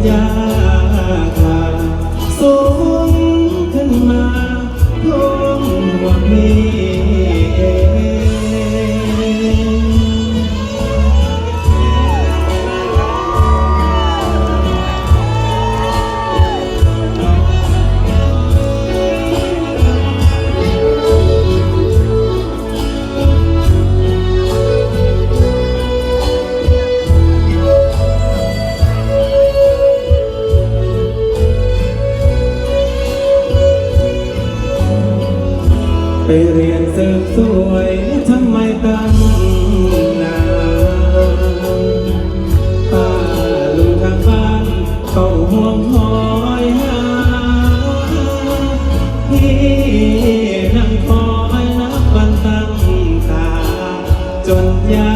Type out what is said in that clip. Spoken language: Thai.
ยากลาสูงขึ้นมาท่วมหัวพี่เองไปเรียนเสริมสวยทำไมตั้งนานป้าลุงทางบ้านเขาห่วงหอยหาพี่นั่งคอยนับวันตั้งตาจนยา